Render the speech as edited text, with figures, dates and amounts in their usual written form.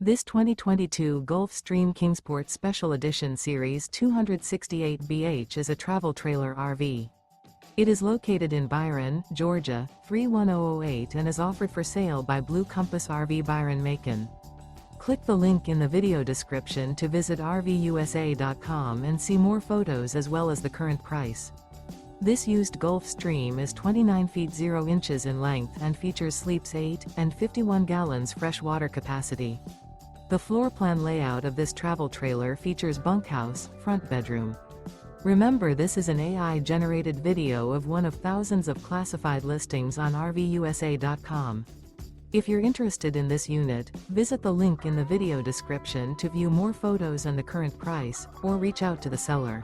This 2022 Gulfstream Kingsport Special Edition Series 268BH is a travel trailer RV. It is located in Byron, Georgia, 31008 and is offered for sale by Blue Compass RV Byron-Macon. Click the link in the video description to visit RVUSA.com and see more photos as well as the current price. This used Gulfstream is 29 feet 0 inches in length and features sleeps 8 and 51 gallons fresh water capacity. The floor plan layout of this travel trailer features bunkhouse, front bedroom. Remember, this is an AI-generated video of one of thousands of classified listings on RVUSA.com. If you're interested in this unit, visit the link in the video description to view more photos and the current price, or reach out to the seller.